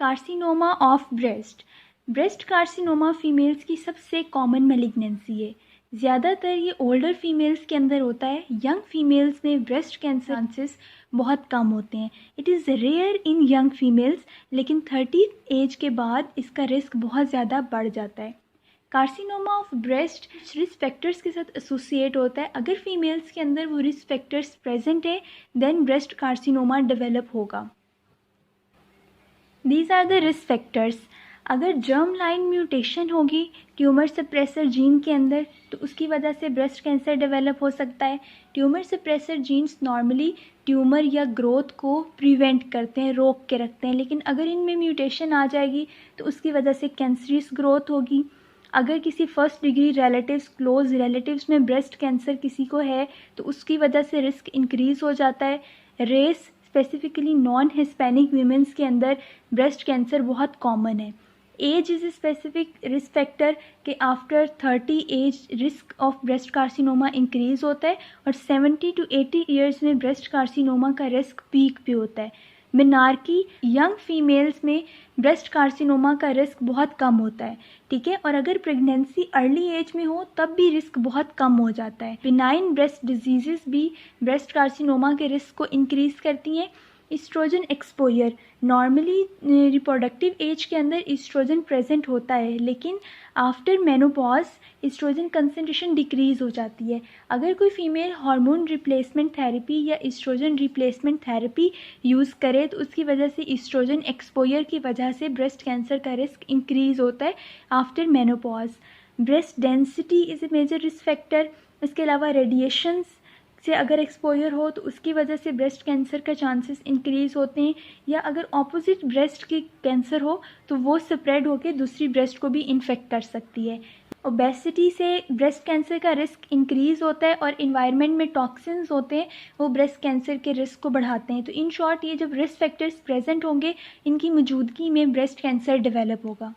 Carcinoma of breast. Breast carcinoma females की सबसे common malignancy है। ज़्यादातर ये ओल्डर फीमेल्स के अंदर होता है। यंग फीमेल्स में ब्रेस्ट कैंसर चांसेस बहुत कम होते हैं। It is rare in young females, लेकिन 30 एज के बाद इसका रिस्क बहुत ज़्यादा बढ़ जाता है। Carcinoma of breast risk factors के साथ एसोसिएट होता है। अगर फीमेल्स के अंदर वो रिस्क फैक्टर्स प्रेजेंट है देन ब्रेस्ट कार्सिनोमा डेवलप होगा। These are the risk factors. अगर जर्म लाइन म्यूटेशन होगी ट्यूमर सप्रेसर जीन के अंदर तो उसकी वजह से ब्रेस्ट कैंसर डेवलप हो सकता है। Tumour suppressor jeans normally tumour या ग्रोथ को प्रिवेंट करते हैं, रोक के रखते हैं, लेकिन अगर इनमें म्यूटेशन आ जाएगी तो उसकी वजह से कैंसरस ग्रोथ होगी। अगर किसी first degree relatives, close relatives में ब्रेस्ट कैंसर किसी को है तो उसकी वजह से रिस्क इंक्रीज़ हो जाता है। Race specifically non Hispanic women's के अंदर ब्रेस्ट कैंसर बहुत कॉमन है। Age is a specific risk factor कि after 30 age risk of breast carcinoma increase होता है और 70 to 80 ईयर्स में ब्रेस्ट कार्सिनोमा का रिस्क पीक पे होता है। मिनार्की यंग फीमेल्स में ब्रेस्ट कार्सिनोमा का रिस्क बहुत कम होता है, ठीक है। और अगर प्रेगनेंसी अर्ली एज में हो तब भी रिस्क बहुत कम हो जाता है। बिनाइन ब्रेस्ट डिजीज़ भी ब्रेस्ट कार्सिनोमा के रिस्क को इंक्रीज़ करती हैं। Oestrogen exposure, normally reproductive age के अंदर ईस्ट्रोजन प्रेजेंट होता है, लेकिन after menopause oestrogen concentration decrease हो जाती है। अगर कोई फीमेल हार्मोन रिप्लेसमेंट थेरेपी या ईस्ट्रोजन रिप्लेसमेंट थेरेपी यूज़ करे तो उसकी वजह से ईस्ट्रोजन एक्सपोजर की वजह से ब्रेस्ट कैंसर का रिस्क इंक्रीज़ होता है after menopause. Breast density is a major risk factor. इसके अलावा रेडिएशंस से अगर एक्सपोजर हो तो उसकी वजह से ब्रेस्ट कैंसर का चांसेस इंक्रीज़ होते हैं, या अगर ऑपोजिट ब्रेस्ट की कैंसर हो तो वो स्प्रेड होकर दूसरी ब्रेस्ट को भी इन्फेक्ट कर सकती है। ओबेसिटी से ब्रेस्ट कैंसर का रिस्क इंक्रीज़ होता है और इन्वायरमेंट में टॉक्सिन्स होते हैं वो ब्रेस्ट कैंसर के रिस्क को बढ़ाते हैं। तो इन शॉर्ट ये जब रिस्क फैक्टर्स प्रेजेंट होंगे इनकी मौजूदगी में ब्रेस्ट कैंसर डेवलप होगा।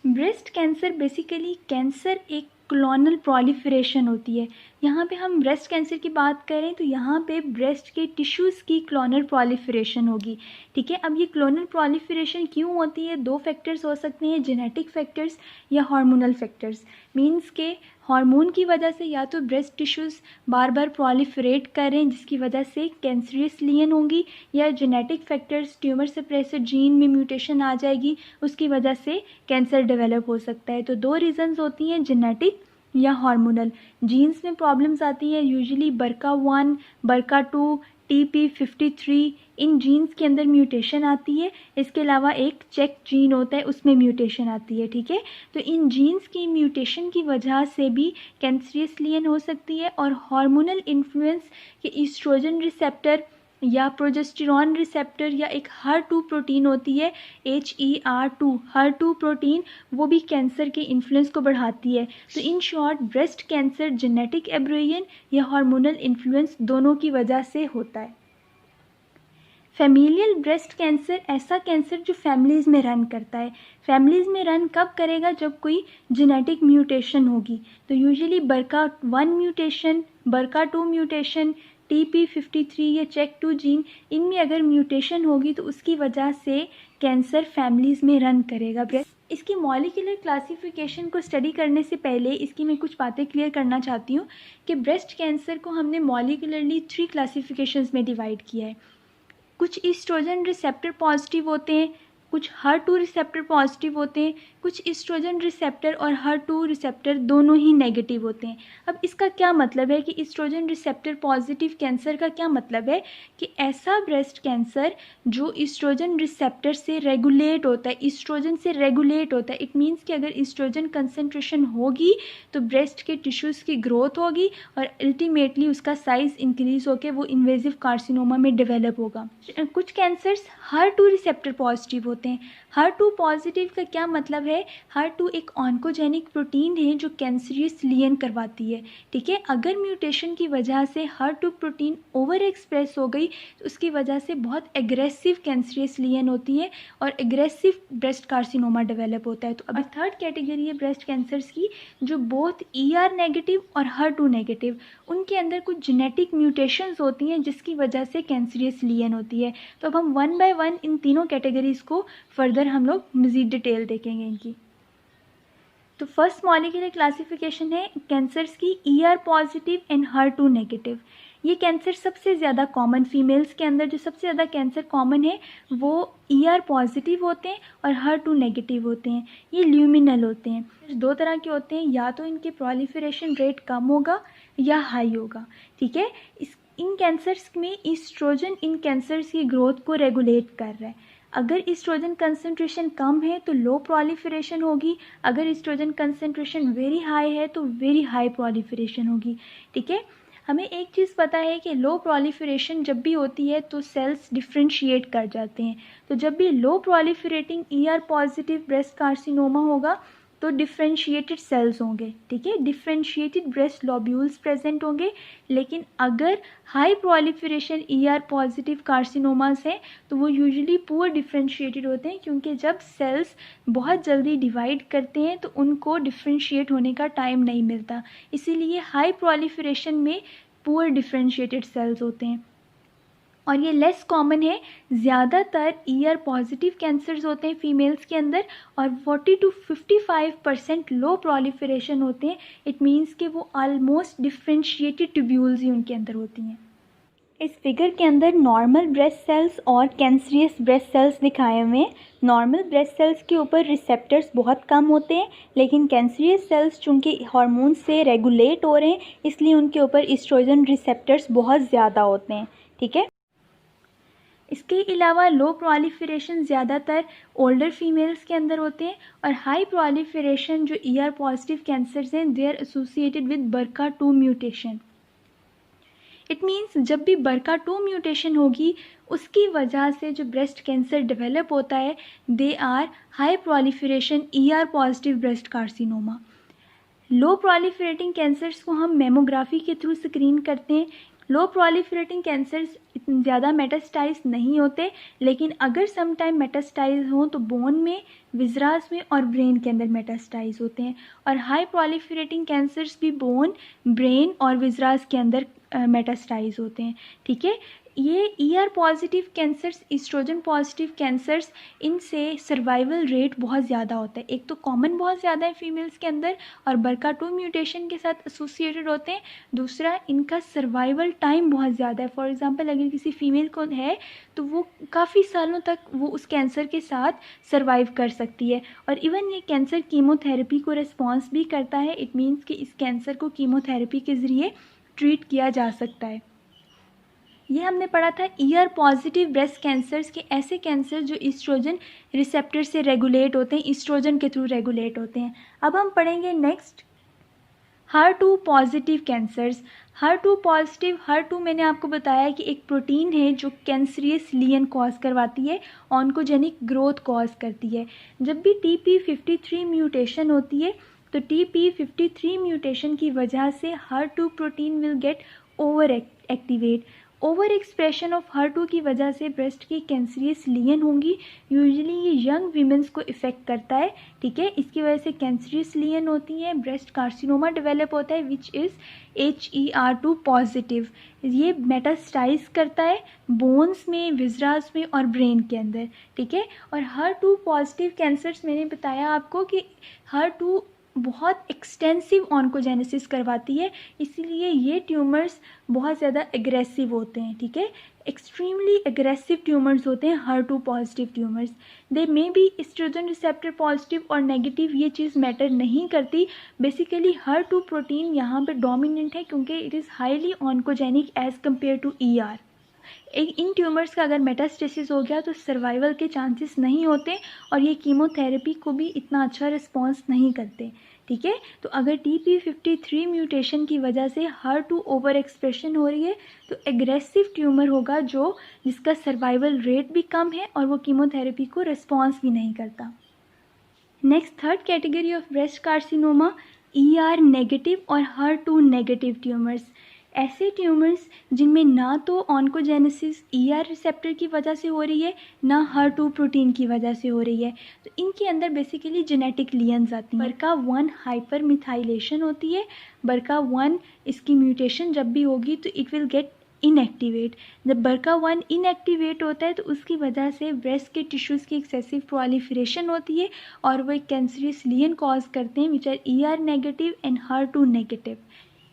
ब्रेस्ट कैंसर बेसिकली कैंसर एक क्लोनल प्रोलिफरेशन होती है। यहाँ पे हम ब्रेस्ट कैंसर की बात करें तो यहाँ पे ब्रेस्ट के टिश्यूज़ की क्लोनल प्रोलिफरेशन होगी, ठीक है। अब ये क्लोनल प्रोलिफरेशन क्यों होती है? दो फैक्टर्स हो सकते हैं, जेनेटिक फैक्टर्स या हार्मोनल फैक्टर्स। मींस के हार्मोन की वजह से या तो ब्रेस्ट टिश्यूज़ बार बार प्रोलिफरेट करें जिसकी वजह से कैंसरियस लीजन होंगी, या genetic factors tumour suppressor gene में म्यूटेशन आ जाएगी उसकी वजह से कैंसर डेवलप हो सकता है। तो दो रीज़न्स होती हैं, जेनेटिक या हार्मोनल। जीन्स में प्रॉब्लम्स आती है यूजुअली BRCA1, BRCA2, TP53 इन जीन्स के अंदर म्यूटेशन आती है। इसके अलावा एक चेक जीन होता है उसमें म्यूटेशन आती है, ठीक है। तो इन जीन्स की म्यूटेशन की वजह से भी कैंसरियस लीजन हो सकती है। और हार्मोनल इन्फ्लुएंस के ईस्ट्रोजन रिसेप्टर या प्रोजेस्टेरॉन रिसेप्टर या एक HER2 प्रोटीन होती है HER2 HER2 प्रोटीन, वो भी कैंसर के इन्फ्लुएंस को बढ़ाती है। तो in short breast cancer genetic aberration या हार्मोनल इन्फ्लुएंस दोनों की वजह से होता है। फैमिलियल ब्रेस्ट कैंसर ऐसा कैंसर जो फैमिलीज़ में रन करता है। फैमिलीज़ में रन कब करेगा? जब कोई जेनेटिक म्यूटेशन होगी। तो usually BRCA1 mutation, BRCA2 mutation, TP53 या चेक2 जीन, इनमें अगर म्यूटेशन होगी तो उसकी वजह से कैंसर फैमिलीज़ में रन करेगा ब्रेस्ट। इसकी मॉलिक्यूलर क्लासिफिकेशन को स्टडी करने से पहले इसकी मैं कुछ बातें क्लियर करना चाहती हूँ कि ब्रेस्ट कैंसर को हमने मॉलिक्यूलरली 3 क्लासिफिकेशंस में डिवाइड किया है। कुछ ईस्ट्रोजन रिसेप्टर पॉजिटिव होते हैं, कुछ HER2 रिसेप्टर पॉजिटिव होते हैं, कुछ ईस्ट्रोजन रिसेप्टर और HER2 रिसेप्टर दोनों ही नेगेटिव होते हैं। अब इसका क्या मतलब है कि ईस्ट्रोजन रिसेप्टर पॉजिटिव कैंसर का क्या मतलब है कि ऐसा ब्रेस्ट कैंसर जो ईस्ट्रोजन रिसेप्टर से रेगुलेट होता है, ईस्ट्रोजन से रेगुलेट होता है। इट मीन्स कि अगर ईस्ट्रोजन कंसंट्रेशन होगी तो ब्रेस्ट के टिश्यूज़ की ग्रोथ होगी और अल्टीमेटली उसका साइज़ इंक्रीज़ होकर वो इन्वेजिव कार्सिनोमा में डेवलप होगा। कुछ कैंसर्स HER2 रिसेप्टर पॉजिटिव होते हैं। होते हैं। HER2 पॉजिटिव का क्या मतलब है? HER2 एक ऑन्कोजेनिक प्रोटीन है जो कैंसरियस लीन करवाती है, ठीक है। अगर म्यूटेशन की वजह से HER2 प्रोटीन ओवर एक्सप्रेस हो गई तो उसकी वजह से बहुत एग्रेसिव कैंसरियस लीन होती है और एग्रेसिव ब्रेस्ट कार्सिनोमा डेवलप होता है। तो अभी थर्ड कैटेगरी है ब्रेस्ट कैंसर्स की, जो बोथ ER नेगेटिव और HER2 नेगेटिव, उनके अंदर कुछ जेनेटिक म्यूटेशंस होती हैं जिसकी वजह से कैंसरियस लीन होती है। तो अब हम वन बाय वन इन तीनों कैटेगरीज को फर्दर हम लोग मज़ीद डिटेल देखेंगे इनकी। तो फर्स्ट मॉलिक्यूलर क्लासिफिकेशन है कैंसर्स की ER positive and HER2 negative. ये कैंसर सबसे ज़्यादा कॉमन, फीमेल्स के अंदर जो सबसे ज़्यादा कैंसर कॉमन है वो ER पॉजिटिव होते हैं और HER2 नेगेटिव होते हैं। ये ल्यूमिनल होते हैं। दो तरह के होते हैं, या तो इनके प्रोलिफरेशन रेट कम होगा या हाई होगा, ठीक है। इन कैंसर्स में ईस्ट्रोजन इन कैंसर्स की ग्रोथ को रेगुलेट कर रहा है। अगर ईस्ट्रोजन कंसंट्रेशन कम है तो लो प्रोलिफरेशन होगी, अगर ईस्ट्रोजन कंसंट्रेशन वेरी हाई है तो वेरी हाई प्रोलिफरेशन होगी, ठीक है। हमें एक चीज़ पता है कि लो प्रोलिफरेशन जब भी होती है तो सेल्स डिफ्रेंशिएट कर जाते हैं। तो जब भी low proliferating ER positive breast carcinoma होगा तो डिफ्रेंशिएटेड सेल्स होंगे, ठीक है, डिफ्रेंशिएटेड ब्रेस्ट लॉब्यूल्स प्रेजेंट होंगे। लेकिन अगर high proliferation ER positive carcinomas हैं तो वो यूजुअली पुअर डिफ्रेंशिएटेड होते हैं, क्योंकि जब सेल्स बहुत जल्दी डिवाइड करते हैं तो उनको डिफ्रेंशिएट होने का टाइम नहीं मिलता, इसीलिए हाई प्रोलिफरेशन में पुअर डिफ्रेंशिएटेड सेल्स होते हैं। और ये लेस कॉमन है, ज़्यादातर ER पॉजिटिव कैंसर्स होते हैं फीमेल्स के अंदर और 40 to 55% लो प्रोलिफरेशन होते हैं। इट मीन्स कि वो ऑलमोस्ट डिफ्रेंशिएटेड ट्यूब्यूल्स ही उनके अंदर होती हैं। इस फिगर के अंदर नॉर्मल ब्रेस्ट सेल्स और कैंसरियस ब्रेस्ट सेल्स दिखाए हुए हैं। नॉर्मल ब्रेस्ट सेल्स के ऊपर रिसेप्टर्स बहुत कम होते हैं, लेकिन कैंसरियस सेल्स चूँकि हार्मोन से रेगुलेट हो रहे हैं इसलिए उनके ऊपर ईस्ट्रोजन रिसेप्टर्स बहुत ज़्यादा होते हैं, ठीक है। इसके अलावा लो प्रोलिफरेशन ज़्यादातर ओल्डर फीमेल्स के अंदर होते हैं और हाई प्रोलिफरेशन जो ER पॉजिटिव कैंसर्स हैं they are associated with BRCA2 mutation. It means जब भी BRCA2 म्यूटेशन होगी उसकी वजह से जो ब्रेस्ट कैंसर डेवलप होता है they are high proliferation ER positive breast carcinoma. Low proliferating cancers को हम मेमोग्राफी के थ्रू स्क्रीन करते हैं। लो प्रोलिफरेटिंग कैंसर्स ज़्यादा मेटास्टाइज नहीं होते, लेकिन अगर सम टाइम मेटास्टाइज हों तो बोन में, विजरास में और ब्रेन के अंदर मेटास्टाइज होते हैं। और हाई प्रोलिफरेटिंग कैंसर्स भी बोन, ब्रेन और विजरास के अंदर मेटास्टाइज होते हैं, ठीक है। ये ER positive cancers, oestrogen positive cancers, इनसे सर्वाइवल रेट बहुत ज़्यादा होता है। एक तो कॉमन बहुत ज़्यादा है फीमेल्स के अंदर और BRCA2 म्यूटेशन के साथ एसोसिएटेड होते हैं। दूसरा, इनका सर्वाइवल टाइम बहुत ज़्यादा है। फॉर एग्जांपल अगर किसी फीमेल को है तो वो काफ़ी सालों तक वो उस कैंसर के साथ सर्वाइव कर सकती है। और इवन ये कैंसर कीमोथेरेपी को रिस्पॉन्स भी करता है। इट मीन्स कि इस कैंसर को कीमोथेरेपी के ज़रिए ट्रीट किया जा सकता है। ये हमने पढ़ा था ER पॉजिटिव ब्रेस्ट कैंसर्स के ऐसे कैंसर जो ईस्ट्रोजन रिसेप्टर से रेगुलेट होते हैं, ईस्ट्रोजन के थ्रू रेगुलेट होते हैं। अब हम पढ़ेंगे next HER2 positive cancers. HER2 positive, HER2 मैंने आपको बताया कि एक प्रोटीन है जो कैंसरियस लीन कॉज करवाती है, ऑन्कोजेनिक ग्रोथ कॉज करती है। जब भी TP53 म्यूटेशन होती है तो TP53 म्यूटेशन की वजह से HER2 protein will get over activate. Over expression of HER2 की वजह से ब्रेस्ट की कैंसरियस लीन होंगी। यूजुअली ये यंग वीमेंस को इफ़ेक्ट करता है, ठीक है। इसकी वजह से कैंसरियस लीन होती है, ब्रेस्ट कार्सिनोमा डेवलप होता है विच इज़ HER2 पॉजिटिव। ये मेटास्टाइज करता है बोन्स में, विजरास में और ब्रेन के अंदर, ठीक है। और HER2 पॉजिटिव कैंसर्स मैंने बताया आपको कि HER2 बहुत एक्सटेंसिव ऑन्कोजेनेसिस करवाती है, इसीलिए ये ट्यूमर्स बहुत ज़्यादा एग्रेसिव होते हैं, ठीक है। एक्सट्रीमली एग्रेसिव ट्यूमर्स होते हैं HER2 positive tumours. They may be oestrogen receptor positive और नेगेटिव, ये चीज़ मैटर नहीं करती। बेसिकली HER2 प्रोटीन यहाँ पे डोमिनेंट है क्योंकि it is highly oncogenic as compare to ER। इन ट्यूमर्स का अगर मेटास्टेसिस हो गया तो सर्वाइवल के चांसेस नहीं होते और ये कीमोथेरेपी को भी इतना अच्छा रिस्पॉन्स नहीं करते, ठीक है। तो अगर TP53 म्यूटेशन की वजह से HER2 ओवर एक्सप्रेशन हो रही है तो एग्रेसिव ट्यूमर होगा जिसका सर्वाइवल रेट भी कम है और वो कीमोथेरेपी को रिस्पॉन्स भी नहीं करता। Next third category of breast carcinoma ER negative और HER2 नेगेटिव ट्यूमर्स। ऐसे ट्यूमर्स जिनमें ना तो ऑन्कोजेनेसिस ER रिसेप्टर की वजह से हो रही है ना HER2 प्रोटीन की वजह से हो रही है, तो इनके अंदर बेसिकली जेनेटिक लियंस आती हैं। BRCA1 हाइपर मिथाइलेशन होती है। BRCA1 इसकी म्यूटेशन जब भी होगी तो इट विल गेट इनएक्टिवेट। जब BRCA1 इनएक्टिवेट होता है तो उसकी वजह से ब्रेस्ट के टिश्यूज़ की एक्सेसिव प्रोलिफरेशन होती है और वो एक कैंसरियस लियन कॉज करते हैं which are ER negative and HER2 negative.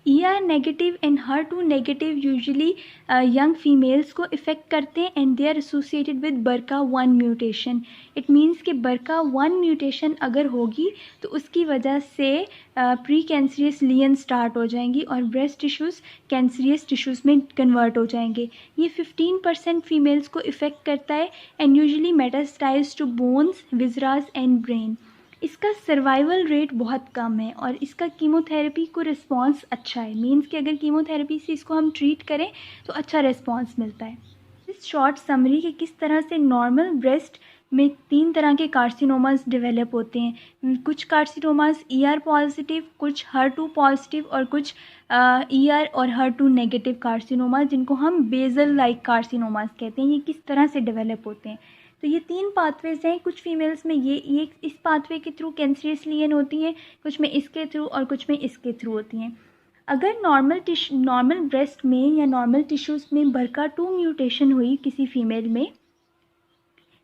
ER negative and HER2 negative usually young females को इफ़ेक्ट करते हैं and they are associated with BRCA1 mutation. It means कि BRCA1 म्यूटेशन अगर होगी तो उसकी वजह से प्री कैंसरियस लियन स्टार्ट हो जाएंगी और ब्रेस्ट टिश्यूज़ कैंसरियस टिश्यूज़ में कन्वर्ट हो जाएंगे। ये 15% फीमेल्स को इफ़ेक्ट करता है and usually metastasize to bones, viscera and brain. इसका सर्वाइवल रेट बहुत कम है और इसका कीमोथेरेपी को रिस्पॉन्स अच्छा है। मीन्स कि अगर कीमोथेरेपी से इसको हम ट्रीट करें तो अच्छा रिस्पॉन्स मिलता है। इस शॉर्ट समरी कि किस तरह से नॉर्मल ब्रेस्ट में 3 तरह के कार्सिनोमास डेवलप होते हैं। कुछ कार्सिनोमास ER पॉजिटिव, कुछ HER2 पॉजिटिव और कुछ ER और HER2 नेगेटिव कार्सिनोमास जिनको हम बेजल लाइक कार्सिनोमास कहते हैं। ये किस तरह से डेवलप होते हैं, तो ये 3 पाथवेज हैं। कुछ फीमेल्स में ये इस पाथवे के थ्रू कैंसरियस लियन होती हैं, कुछ में इसके थ्रू और कुछ में इसके थ्रू होती हैं। अगर नॉर्मल ब्रेस्ट में या नॉर्मल टिश्यूज़ में BRCA2 म्यूटेशन हुई किसी फीमेल में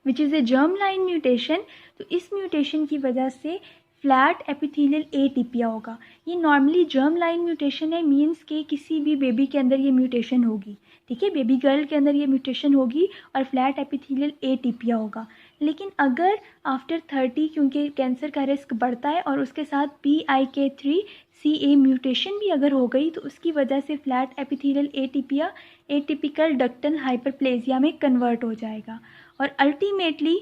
which is a germ line mutation, तो इस म्यूटेशन की वजह से फ्लैट एपिथेलियल एटिपिया होगा। ये नॉर्मली जर्म लाइन म्यूटेशन है, मींस कि किसी भी बेबी के अंदर ये म्यूटेशन होगी, ठीक है, बेबी गर्ल के अंदर ये म्यूटेशन होगी और फ्लैट एपिथेलियल एटिपिया होगा। लेकिन अगर आफ्टर 30 क्योंकि कैंसर का रिस्क बढ़ता है और उसके साथ PIK3CA म्यूटेशन भी अगर हो गई तो उसकी वजह से flat epithelial atypia atypical ductal hyperplasia में कन्वर्ट हो जाएगा और अल्टीमेटली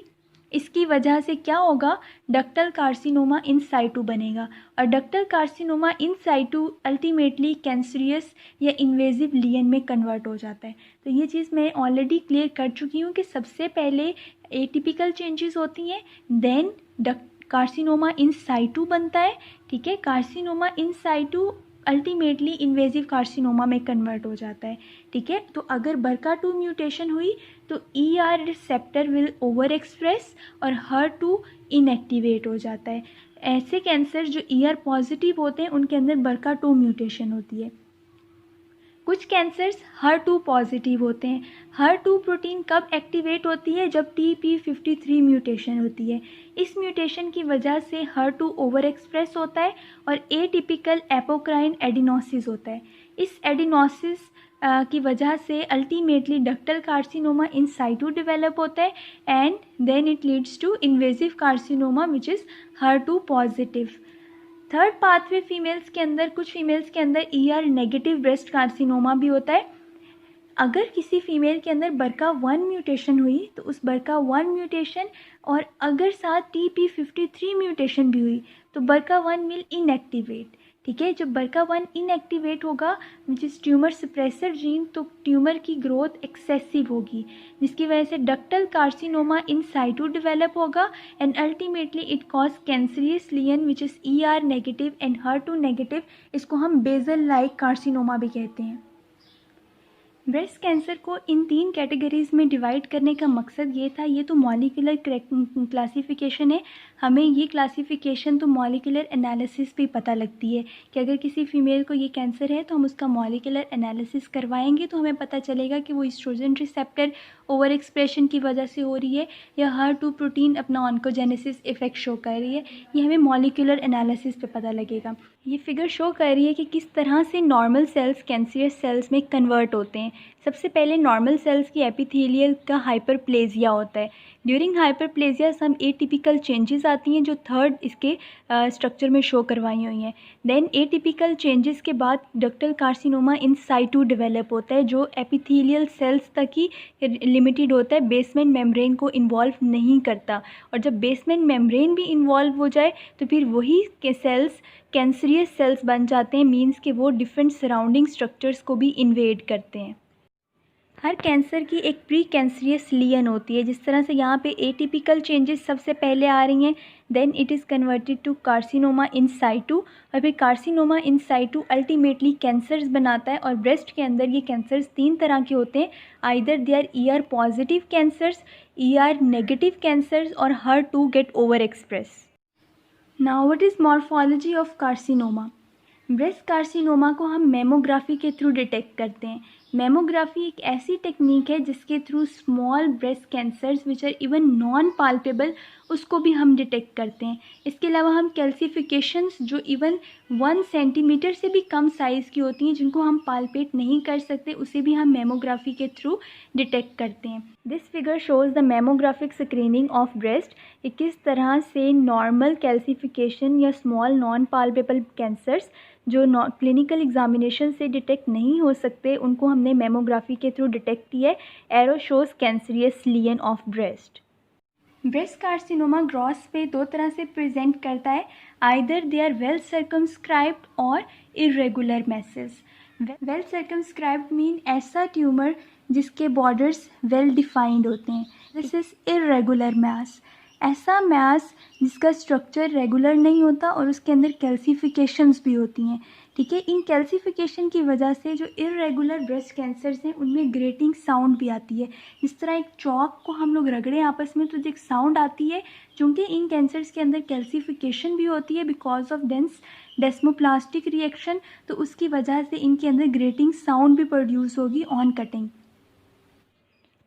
इसकी वजह से क्या होगा, डक्टल कार्सिनोमा इन साइटू बनेगा और ductal carcinoma in situ ultimately cancerous या इन्वेजिव लियन में कन्वर्ट हो जाता है। तो ये चीज़ मैं ऑलरेडी क्लियर कर चुकी हूँ कि सबसे पहले एटिपिकल चेंजेस होती हैं, देन कार्सिनोमा इन साइटू बनता है, ठीक है। Carcinoma in situ ultimately invasive carcinoma में कन्वर्ट हो जाता है, ठीक है। तो अगर BRCA2 म्यूटेशन हुई तो ER receptor will over express और HER2 इनएक्टिवेट हो जाता है। ऐसे कैंसर जो ER पॉजिटिव होते हैं उनके अंदर BRCA2 म्यूटेशन होती है। कुछ कैंसर्स HER2 पॉजिटिव होते हैं। HER2 प्रोटीन कब एक्टिवेट होती है, जब TP53 म्यूटेशन होती है। इस म्यूटेशन की वजह से HER2 ओवर एक्सप्रेस होता है और एटिपिकल एपोक्राइन एडिनोसिस होता है। इस एडिनोसिस की वजह से ultimately ductal carcinoma in situ develop होता है and then it leads to invasive carcinoma which is HER2 positive. Third pathway females के अंदर, कुछ फीमेल्स के अंदर ER नेगेटिव ब्रेस्ट कार्सिनोमा भी होता है। अगर किसी फीमेल के अंदर BRCA1 म्यूटेशन हुई तो उस BRCA1 म्यूटेशन और अगर साथ TP53 म्यूटेशन भी हुई तो BRCA1 विल इनएक्टिवेट, ठीक है। जब BRCA1 इनएक्टिवेट होगा which is tumour suppressor gene, तो ट्यूमर की ग्रोथ एक्सेसिव होगी जिसकी वजह से ductal carcinoma in situ develop होगा and ultimately it cause cancerous lesion which is ER negative and HER2 negative. इसको हम बेजल लाइक कार्सिनोमा भी कहते हैं। ब्रेस्ट कैंसर को इन 3 कैटेगरीज़ में डिवाइड करने का मकसद ये था, ये तो मॉलिक्यूलर क्लासिफिकेशन है। हमें ये क्लासिफिकेशन तो मॉलिक्यूलर एनालिसिस पे पता लगती है कि अगर किसी फीमेल को ये कैंसर है तो हम उसका मॉलिक्यूलर एनालिसिस करवाएंगे तो हमें पता चलेगा कि वो एस्ट्रोजन रिसेप्टर ओवर एक्सप्रेशन की वजह से हो रही है या HER2 प्रोटीन अपना ऑन्कोजेनेसिस इफेक्ट शो कर रही है। ये हमें मॉलिक्यूलर एनालिसिस पे पता लगेगा। ये फिगर शो कर रही है कि किस तरह से नॉर्मल सेल्स कैंसरियस सेल्स में कन्वर्ट होते हैं। सबसे पहले नॉर्मल सेल्स की एपिथेलियल का हाइपरप्लेजिया होता है। ड्यूरिंग हाइपरप्लेजिया सम एटिपिकल चेंजेस आती हैं जो थर्ड इसके स्ट्रक्चर में शो करवाई हुई हैं। देन एटिपिकल चेंजेस के बाद ductal carcinoma in situ develop होता है जो एपिथेलियल सेल्स तक ही लिमिटेड होता है, बेसमेंट मेम्ब्रेन को इन्वॉल्व नहीं करता। और जब बेसमेंट मेम्ब्रेन भी इन्वॉल्व हो जाए तो फिर वही के सेल्स कैंसरियस सेल्स बन जाते हैं, मीन्स कि वो डिफरेंट सराउंडिंग स्ट्रक्चर्स को भी इन्वेड करते हैं। हर कैंसर की एक प्री कैंसरियस लीजन होती है। जिस तरह से यहाँ पे एटिपिकल चेंजेस सबसे पहले आ रही हैं, then it is converted to carcinoma in situ, और फिर carcinoma in situ ultimately cancers बनाता है। और ब्रेस्ट के अंदर ये कैंसर्स 3 तरह के होते हैं, either they are ER positive cancers, ER negative cancers, और HER2 get over express. Now what is morphology of carcinoma? Breast carcinoma को हम मेमोग्राफी के थ्रू डिटेक्ट करते हैं। मेमोग्राफी एक ऐसी टेक्निक है जिसके through small breast cancers which are even non palpable उसको भी हम डिटेक्ट करते हैं। इसके अलावा हम कैल्सिफिकेशंस जो इवन 1 सेंटीमीटर से भी कम साइज़ की होती हैं जिनको हम पाल्पेट नहीं कर सकते, उसे भी हम मेमोग्राफी के थ्रू डिटेक्ट करते हैं। This figure shows the mammographic screening of breast, कि किस तरह से नॉर्मल कैल्सिफिकेशन या स्मॉल नॉन पाल्पेबल कैंसर्स जो क्लिनिकल एग्जामिनेशन से डिटेक्ट नहीं हो सकते उनको हमने मेमोग्राफी के थ्रू डिटेक्ट किया है। Arrow shows cancerous lesion of breast. Breast carcinoma gross पे 2 तरह से प्रेजेंट करता है, either they are well circumscribed और irregular masses. Well circumscribed mean ऐसा ट्यूमर जिसके बॉर्डर्स वेल डिफाइंड होते हैं। दिस इज़ इरेगुलर मैस, ऐसा मैस जिसका स्ट्रक्चर रेगुलर नहीं होता और उसके अंदर कैल्सिफिकेशंस भी होती हैं। ठीक है, इन कैल्सिफिकेशन की वजह से जो इरेगुलर ब्रेस्ट कैंसर्स हैं उनमें ग्रेटिंग साउंड भी आती है। जिस तरह एक चॉक को हम लोग रगड़ें आपस में तो एक साउंड आती है, क्योंकि इन कैंसर्स के अंदर कैल्सिफिकेशन भी होती है बिकॉज ऑफ डेंस डेस्मोप्लास्टिक रिएक्शन, तो उसकी वजह से इनके अंदर ग्रेटिंग साउंड भी प्रोड्यूस होगी ऑन कटिंग।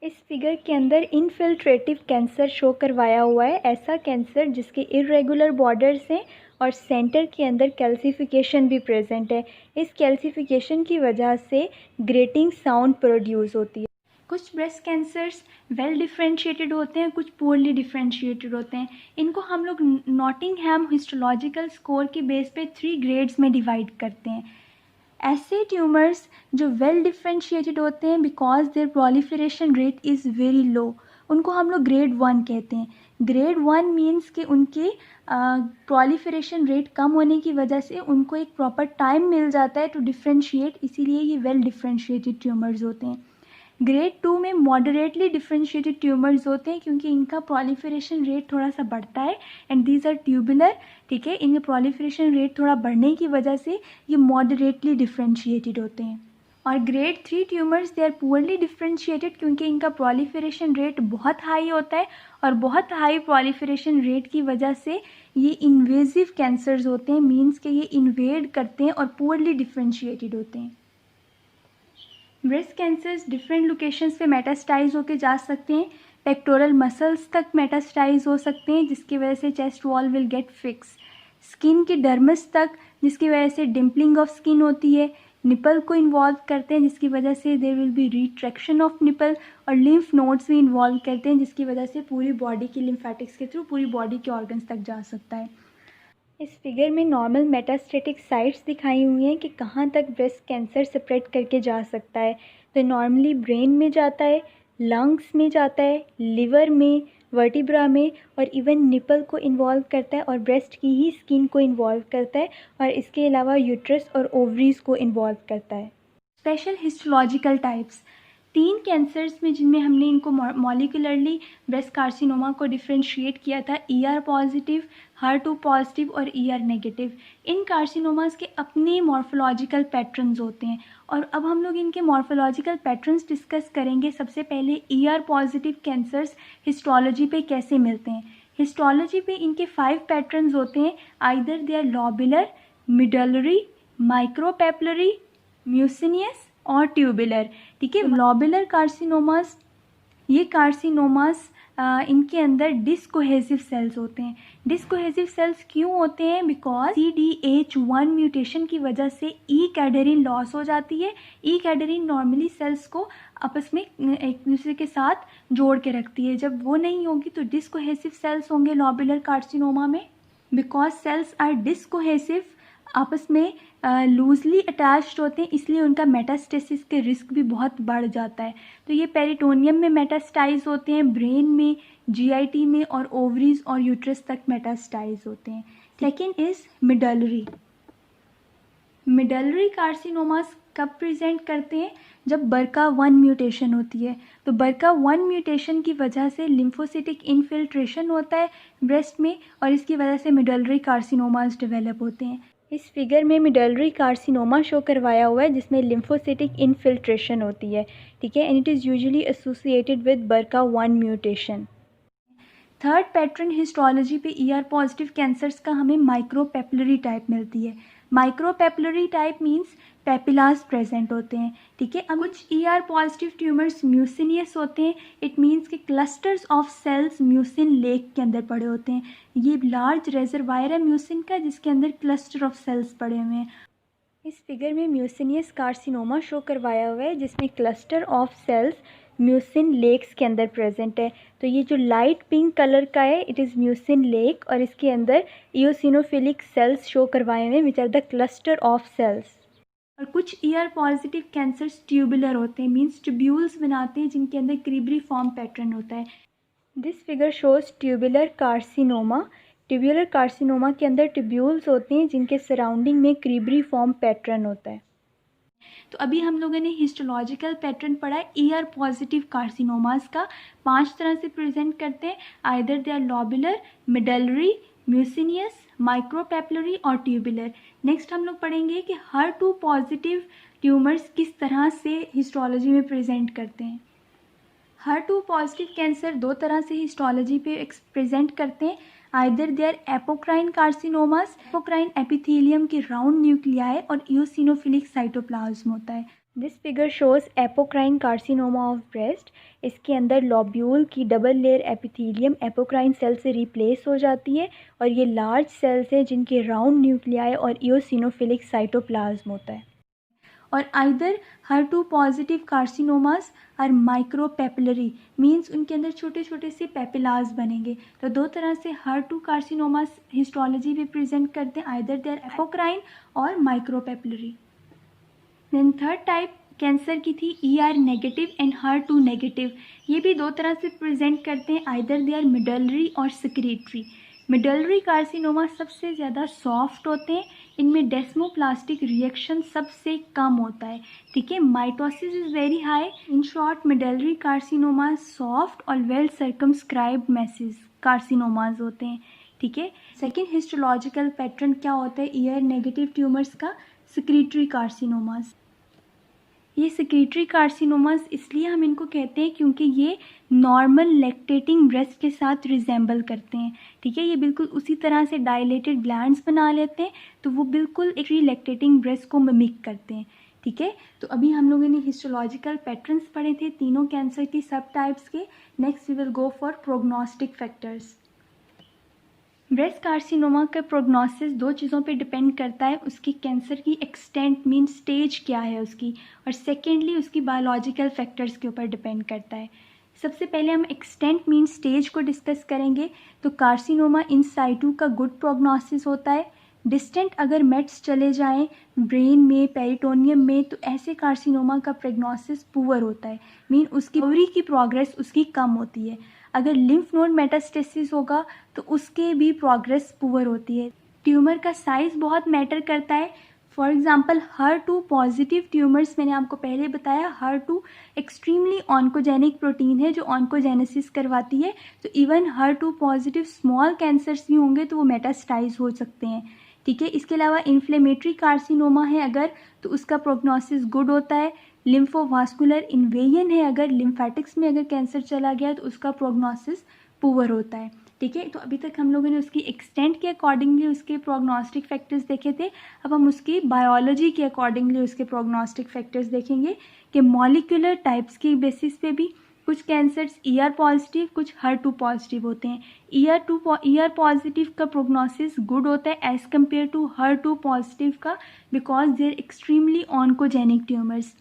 इस फिगर के अंदर इनफिल्ट्रेटिव कैंसर शो करवाया हुआ है, ऐसा कैंसर जिसके इरेगुलर बॉर्डर्स हैं और सेंटर के अंदर कैल्सिफिकेशन भी प्रेजेंट है। इस कैल्सिफिकेशन की वजह से ग्रेटिंग साउंड प्रोड्यूस होती है। कुछ ब्रेस्ट कैंसर्स वेल डिफ्रेंशिएटेड होते हैं, कुछ पुअरली डिफ्रेंशिएटेड होते हैं। इनको हम लोग नॉटिंघैम हिस्टोलॉजिकल स्कोर के बेस पे 3 ग्रेड्स में डिवाइड करते हैं। ऐसे ट्यूमर्स जो वेल डिफ्रेंशिएटेड होते हैं because their proliferation rate is very low, उनको हम लोग ग्रेड 1 कहते हैं। ग्रेड 1 मीन्स कि उनके प्रोलिफरेशन रेट कम होने की वजह से उनको एक प्रॉपर टाइम मिल जाता है टू डिफ्रेंशिएट, इसीलिए ये वेल डिफ्रेंशिएटेड ट्यूमर्स होते हैं। ग्रेड 2 में मॉडरेटली डिफ्रेंशिएटेड ट्यूमर्स होते हैं क्योंकि इनका प्रोलिफरेशन रेट थोड़ा सा बढ़ता है एंड दीज आर ट्यूबुलर। ठीक है, इनके प्रोलिफरेशन रेट थोड़ा बढ़ने की वजह से ये मॉडरेटली डिफ्रेंशिएटेड होते हैं। और grade 3 tumours they are poorly differentiated क्योंकि इनका प्रोलिफरेशन रेट बहुत हाई होता है और बहुत हाई प्रोलिफरेशन रेट की वजह से ये इन्वेजिव कैंसर्स होते हैं, मीन्स कि ये इन्वेड करते हैं और पुअरली डिफ्रेंशिएटेड होते हैं। ब्रेस्ट कैंसर्स डिफरेंट लोकेशंस पे मेटास्टाइज होके जा सकते हैं। पेक्टोरल मसल्स तक मेटास्टाइज हो सकते हैं जिसकी वजह से chest wall will get fix. Skin की डर्मिस तक जिसकी वजह से डिम्पलिंग ऑफ स्किन होती है। निपल को इन्वॉल्व करते हैं जिसकी वजह से there will be retraction of nipple. और लिम्फ नोड्स भी इन्वॉल्व करते हैं जिसकी वजह से पूरी बॉडी की लिम्फेटिक्स के थ्रू पूरी बॉडी के ऑर्गन्स तक जा सकता है। इस फिगर में नॉर्मल मेटास्टेटिक साइट्स दिखाई हुई हैं कि कहाँ तक ब्रेस्ट कैंसर स्प्रेड करके जा सकता है। तो नॉर्मली ब्रेन में जाता है, लंग्स में जाता है, लिवर में, वर्टिब्रा में, और इवन निपल को इन्वॉल्व करता है और ब्रेस्ट की ही स्किन को इन्वॉल्व करता है, और इसके अलावा यूट्रस और ओवरीज को इन्वॉल्व करता है। स्पेशल हिस्टोलॉजिकल टाइप्स 3 कैंसर्स में जिनमें हमने इनको मॉलिकुलरली ब्रेस्ट कार्सिनोमा को डिफ्रेंशिएट किया था, ER पॉजिटिव, HER2 पॉजिटिव और ER नेगेटिव। इन कार्सिनोमास के अपने मॉर्फोलॉजिकल पैटर्न्स होते हैं और अब हम लोग इनके मॉर्फोलॉजिकल पैटर्न्स डिस्कस करेंगे। सबसे पहले ER पॉजिटिव कैंसर्स हिस्टोलॉजी पे कैसे मिलते हैं। हिस्टोलॉजी पे इनके 5 पैटर्न्स होते हैं, either they are lobular, medullary, माइक्रोपेपलरी, म्यूसिनियस और ट्यूबुलर। ठीक है, लॉबुलर कार्सिनोमास, ये कार्सिनोमास इनके अंदर डिसकोहेसिव सेल्स होते हैं। डिसकोहेसिव सेल्स क्यों होते हैं? बिकॉज CDH1 म्यूटेशन की वजह से ई कैडरीन लॉस हो जाती है। ई कैडरीन नॉर्मली सेल्स को आपस में एक दूसरे के साथ जोड़ के रखती है। जब वो नहीं होगी तो डिसकोहेसिव सेल्स होंगे लॉब्यूलर कार्सिनोमा में। बिकॉज सेल्स आर डिसकोहेसिव, आपस में लूजली अटैच्ड होते हैं, इसलिए उनका मेटास्टेसिस के रिस्क भी बहुत बढ़ जाता है। तो ये पेरिटोनियम में मेटास्टाइज होते हैं, ब्रेन में, GIT में और ओवरीज और यूट्रस तक मेटास्टाइज होते हैं। Second is medullary. Medullary carcinomas कब प्रेजेंट करते हैं? जब BRCA1 म्यूटेशन होती है। तो BRCA1 म्यूटेशन की वजह से लिम्फोसिटिक इनफिल्ट्रेशन होता है ब्रेस्ट में और इसकी वजह से मिडलरी कार्सिनोमास डेवलप होते हैं। इस फिगर में मिडलरी कार्सिनोमा शो करवाया हुआ है जिसमें लिम्फोसिटिक इनफिल्ट्रेशन होती है, ठीक है, and it is usually associated with BRCA1 mutation. Third pattern histology पे ER पॉजिटिव कैंसर्स का हमें माइक्रोपेपिलरी टाइप मिलती है। माइक्रोपेपिलरी टाइप मीन्स पेपिलास प्रेजेंट होते हैं, ठीक है। अब कुछ ER पॉजिटिव ट्यूमर्स म्यूसिनियस होते हैं, इट मीन्स कि clusters of cells mucin lake के अंदर पड़े होते हैं। ये लार्ज रेजरवायर है म्यूसिन का जिसके अंदर क्लस्टर ऑफ सेल्स पड़े हुए हैं। इस फिगर में म्यूसिनियस कार्सिनोमा शो करवाया हुआ है जिसमें cluster of cells mucin lakes के अंदर प्रेजेंट है। तो ये जो लाइट पिंक कलर का है इट इज़ म्यूसिन लेक और इसके अंदर इओसिनोफिलिक सेल्स शो करवाए हुए which are the cluster of cells. और कुछ ER पॉजिटिव कैंसर्स ट्यूबुलर होते हैं, मीन्स ट्यूब्यूल्स बनाते हैं जिनके अंदर क्रीबरी फॉर्म पैटर्न होता है। This figure shows tubular carcinoma. Tubular carcinoma के अंदर ट्यूब्यूल्स होते हैं जिनके सराउंडिंग में क्रीबरी फॉर्म पैटर्न होता है। तो अभी हम लोगों ने हिस्टोलॉजिकल पैटर्न पढ़ा है ER पॉजिटिव कार्सिनोमास का। 5 तरह से प्रेजेंट करते हैं, आइदर दे आर लॉब्यूलर, मिडलरी, म्यूसिनियस, माइक्रोपेपिलरी और ट्यूबुलर। नेक्स्ट हम लोग पढ़ेंगे कि HER2 पॉजिटिव ट्यूमर्स किस तरह से हिस्टोलॉजी में प्रेजेंट करते हैं। HER2 पॉजिटिव कैंसर 2 तरह से हिस्टोलॉजी पे प्रेजेंट करते हैं, either they are apocrine carcinomas, apocrine epithelium के राउंड न्यूक्लियाई और इओसिनोफिलिक साइटोप्लाज्म होता है। This figure shows apocrine carcinoma of breast. इसके अंदर लॉब्यूल की double layer epithelium apocrine cell से रिप्लेस हो जाती है और ये लार्ज सेल्स हैं जिनके राउंड न्यूक्लियाई और इओसिनोफिलिक साइटोप्लाज्म होता है। और either HER2 positive carcinomas are micropapillary, means उनके अंदर छोटे छोटे से पेपिलास बनेंगे। तो 2 तरह से HER2 कार्सिनोमास हिस्टोलॉजी में प्रेजेंट करते हैं, आइदर दे आर एपोक्राइन और माइक्रोपेपिलरी। देन थर्ड टाइप कैंसर की थी ER negative and HER2 negative. ये भी 2 तरह से प्रेजेंट करते हैं, आइदर दे आर मिडलरी और सेक्रेटरी। मिडलरी कार्सिनोमा सबसे ज़्यादा सॉफ्ट होते हैं, इनमें डेस्मोप्लास्टिक रिएक्शन सबसे कम होता है, ठीक है। Mitosis is very high. In short medullary carcinoma soft और वेल सर्कमस्क्राइब्ड मैसेज कार्सिनोमाज होते हैं, ठीक है। सेकेंड हिस्टोलॉजिकल पैटर्न क्या होता है ER नेगेटिव ट्यूमर्स का? Secretary carcinomas. ये सेक्रेटरी कार्सिनोमास इसलिए हम इनको कहते हैं क्योंकि ये नॉर्मल लैक्टेटिंग ब्रेस्ट के साथ रिजेंबल करते हैं, ठीक है। ये बिल्कुल उसी तरह से डायलेटेड ग्लैंड्स बना लेते हैं, तो वो बिल्कुल एक लैक्टेटिंग ब्रेस्ट को मिमिक करते हैं, ठीक है। तो अभी हम लोगों ने हिस्टोलॉजिकल पैटर्न्स पढ़े थे तीनों कैंसर की सब टाइप्स के। Next we will go for prognostic factors. Breast carcinoma का प्रोग्नोसिस 2 चीज़ों पे डिपेंड करता है, उसकी कैंसर की एक्सटेंट मीन स्टेज क्या है उसकी, और सेकेंडली उसकी बायोलॉजिकल फैक्टर्स के ऊपर डिपेंड करता है। सबसे पहले हम एक्सटेंट मीन स्टेज को डिस्कस करेंगे। तो कार्सिनोमा इन साइटू का गुड प्रोग्नोसिस होता है। डिस्टेंट अगर मेट्स चले जाएं ब्रेन में, पेरिटोनियम में, तो ऐसे कार्सिनोमा का प्रोग्नोसिस पुअर होता है, मीन उसकी रिकवरी की प्रोग्रेस उसकी कम होती है। अगर लिम्फ नोड मेटास्टेसिस होगा तो उसके भी प्रोग्रेस पुअर होती है। ट्यूमर का साइज़ बहुत मैटर करता है। For example HER2 positive tumours, मैंने आपको पहले बताया HER2 एक्सट्रीमली ऑन्कोजेनिक प्रोटीन है जो ऑन्कोजेनेसिस करवाती है। तो even HER2 positive small cancers भी होंगे तो वो मेटास्टाइज हो सकते हैं, ठीक है। इसके अलावा इन्फ्लेमेटरी कार्सिनोमा है अगर, तो उसका प्रोग्नोसिस गुड होता है। लिम्फोवास्कुलर इन्वेजन है अगर, लिम्फेटिक्स में अगर कैंसर चला गया तो उसका प्रोग्नोसिस पुअर होता है, ठीक है। तो अभी तक हम लोगों ने उसकी एक्सटेंट के अकॉर्डिंगली उसके प्रोग्नोस्टिक फैक्टर्स देखे थे। अब हम उसकी बायोलॉजी के अकॉर्डिंगली उसके प्रोग्नोस्टिक फैक्टर्स देखेंगे कि मॉलिक्यूलर टाइप्स की बेसिस पे भी कुछ कैंसर्स ER पॉजिटिव, कुछ HER2 पॉजिटिव होते हैं। ER पॉजिटिव का प्रोग्नोसिस गुड होता है as compare to HER2 positive का, because they are extremely oncogenic tumours.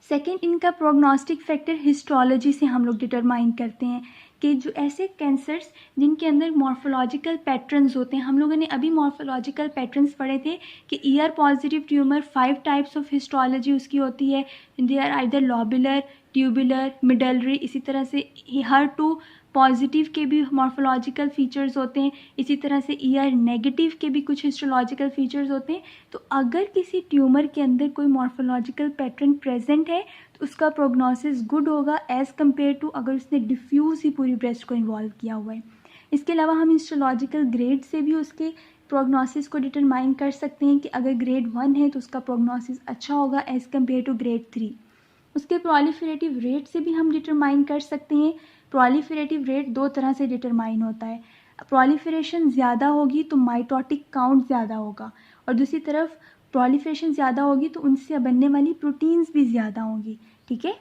Second, इनका प्रोग्नोस्टिक फैक्टर हिस्टोलॉजी से हम लोग डिटरमाइन करते हैं कि जो ऐसे कैंसर्स जिनके अंदर मॉर्फोलॉजिकल पैटर्न्स होते हैं, हम लोगों ने अभी मॉर्फोलॉजिकल पैटर्न्स पढ़े थे कि ER positive tumour 5 types of histology उसकी होती है। They are either lobular, tubular, medullary. इसी तरह से HER2 पॉजिटिव के भी मॉर्फोलॉजिकल फीचर्स होते हैं। इसी तरह से ER नेगेटिव के भी कुछ हिस्टोलॉजिकल फीचर्स होते हैं। तो अगर किसी ट्यूमर के अंदर कोई मॉर्फोलॉजिकल पैटर्न प्रेजेंट है तो उसका प्रोग्नोसिस गुड होगा एज़ कम्पेयर टू अगर उसने डिफ्यूज़ ही पूरी ब्रेस्ट को इन्वॉल्व किया हुआ है। इसके अलावा हम हिस्टोलॉजिकल ग्रेड से भी उसके प्रोग्नोसिस को डिटरमाइन कर सकते हैं कि अगर ग्रेड 1 है तो उसका प्रोग्नोसिस अच्छा होगा एज़ कम्पेयर टू ग्रेड 3। उसके प्रोलिफरेटिव रेट से भी हम डिटरमाइन कर सकते हैं। प्रोलिफरेटिव रेट 2 तरह से डिटरमाइन होता है। प्रोलिफरेशन ज़्यादा होगी तो माइटोटिक काउंट ज़्यादा होगा, और दूसरी तरफ प्रोलिफरेशन ज़्यादा होगी तो उनसे बनने वाली प्रोटीन्स भी ज़्यादा होंगी। ठीक है,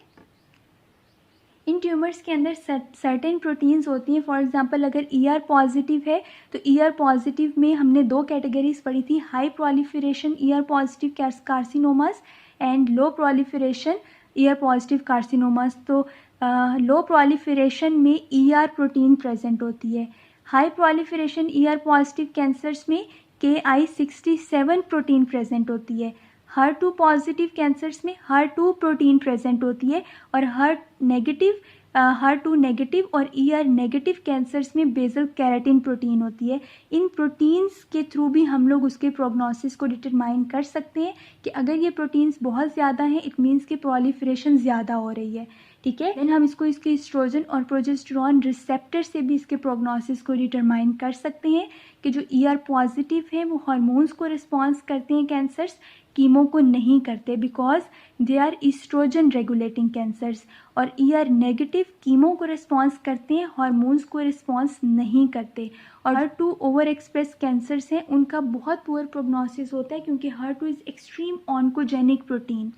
इन ट्यूमर्स के अंदर सर्टेन प्रोटीन्स होती हैं। फॉर एग्जांपल अगर ER पॉजिटिव है तो ER पॉजिटिव में हमने 2 कैटेगरीज पढ़ी थी, high proliferation ER positive carcinomas and low proliferation ER positive carcinomas. तो लो प्रोलिफरेशन में ER प्रोटीन प्रेजेंट होती है। High proliferation ER positive cancers में Ki-67 प्रोटीन प्रेजेंट होती है। HER2 पॉजिटिव कैंसर्स में HER2 प्रोटीन प्रेजेंट होती है, और HER2 नेगेटिव और ER नेगेटिव कैंसर्स में बेसल कैराटिन प्रोटीन होती है। इन प्रोटीन्स के थ्रू भी हम लोग उसके प्रोग्नोसिस को डिटरमाइन कर सकते हैं कि अगर ये प्रोटीन्स बहुत ज़्यादा हैं इट मीन्स कि प्रोलिफरेशन ज़्यादा हो रही है। ठीक है, देन हम इसको इसके एस्ट्रोजन और प्रोजेस्टेरॉन रिसेप्टर से भी इसके प्रोग्नोसिस को डिटरमाइन कर सकते हैं कि जो ER पॉजिटिव है वो हार्मोन्स को रिस्पॉन्स करते हैं कैंसर्स, कीमो को नहीं करते because they are oestrogen regulating cancers, और ER नेगेटिव कीमो को रिस्पॉन्स करते हैं, हार्मोन्स को रिस्पॉन्स नहीं करते। और HER2 ओवर एक्सप्रेस कैंसर्स हैं उनका बहुत पुअर प्रोग्नोसिस होता है क्योंकि HER2 is extreme oncogenic protein.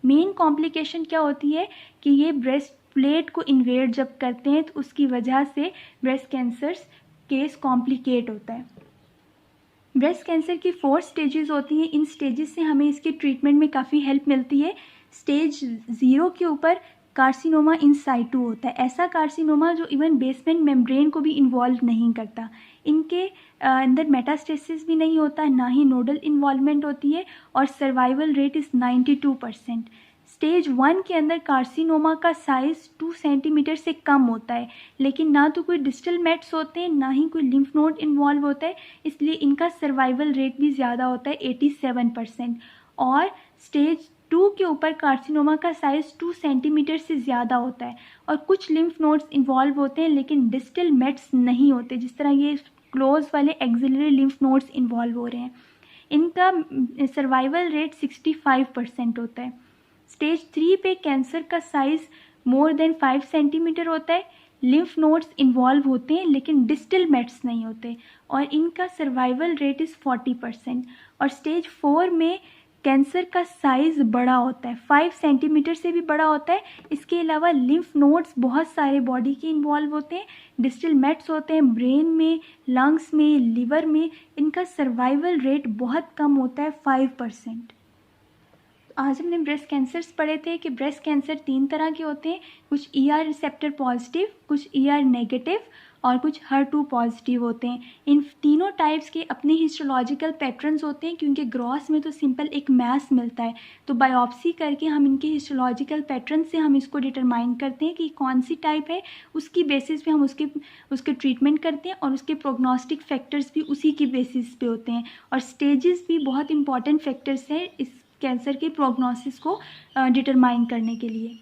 Main complication क्या होती है कि ये ब्रेस्ट प्लेट को इन्वेड जब करते हैं तो उसकी वजह से ब्रेस्ट कैंसर्स केस कॉम्प्लिकेट होता है। ब्रेस्ट कैंसर की 4 स्टेजेस होती हैं। इन स्टेजेस से हमें इसके ट्रीटमेंट में काफ़ी हेल्प मिलती है। स्टेज 0 के ऊपर कार्सिनोमा इन साइटू होता है, ऐसा कार्सिनोमा जो इवन बेसमेंट मेम्ब्रेन को भी इन्वॉल्व नहीं करता। इनके अंदर मेटास्टेसिस भी नहीं होता, ना ही नोडल इन्वॉल्वमेंट होती है, और सर्वाइवल रेट इज़ 92%। स्टेज 1 के अंदर कार्सिनोमा का साइज़ 2 सेंटीमीटर से कम होता है, लेकिन ना तो कोई डिस्टल मेट्स होते हैं ना ही कोई लिम्फ नोड इन्वॉल्व होता है, इसलिए इनका सर्वाइवल रेट भी ज़्यादा होता है 87%। और स्टेज 2 के ऊपर कार्सिनोमा का साइज़ 2 सेंटीमीटर से ज़्यादा होता है, और कुछ लिम्फ नोड्स इन्वॉल्व होते हैं लेकिन डिस्टल मेट्स नहीं होते, जिस तरह ये क्लोज वाले एक्सिलरी लिम्फ नोड्स इन्वॉल्व हो रहे हैं। इनका सर्वाइवल रेट 65% होता है। स्टेज 3 पे कैंसर का साइज़ मोर देन 5 सेंटीमीटर होता है, लिम्फ नोड्स इन्वॉल्व होते हैं लेकिन डिस्टल मेट्स नहीं होते, और इनका सर्वाइवल रेट इज़ 40%। और स्टेज 4 में कैंसर का साइज़ बड़ा होता है, 5 सेंटीमीटर से भी बड़ा होता है। इसके अलावा लिम्फ नोड्स बहुत सारे बॉडी के इन्वॉल्व होते हैं, डिस्टल मेट्स होते हैं ब्रेन में, लंग्स में, लिवर में। इनका सर्वाइवल रेट बहुत कम होता है, 5%। आज हमने ब्रेस्ट कैंसर्स पढ़े थे कि ब्रेस्ट कैंसर 3 तरह के होते हैं, कुछ ER रिसेप्टर पॉजिटिव, कुछ ER नेगेटिव और कुछ HER2 पॉजिटिव होते हैं। इन तीनों टाइप्स के अपने हिस्टोलॉजिकल पैटर्न्स होते हैं क्योंकि ग्रॉस में तो सिंपल एक मैस मिलता है, तो बायोप्सी करके हम इनके हिस्टोलॉजिकल पैटर्न से हम इसको डिटरमाइन करते हैं कि कौन सी टाइप है, उसकी बेसिस पे हम उसके ट्रीटमेंट करते हैं, और उसके प्रोग्नोस्टिक फैक्टर्स भी उसी की बेसिस पे होते हैं। और स्टेजेस भी बहुत इंपॉर्टेंट फैक्टर्स हैं इस कैंसर के प्रोग्नोसिस को डिटरमाइन करने के लिए।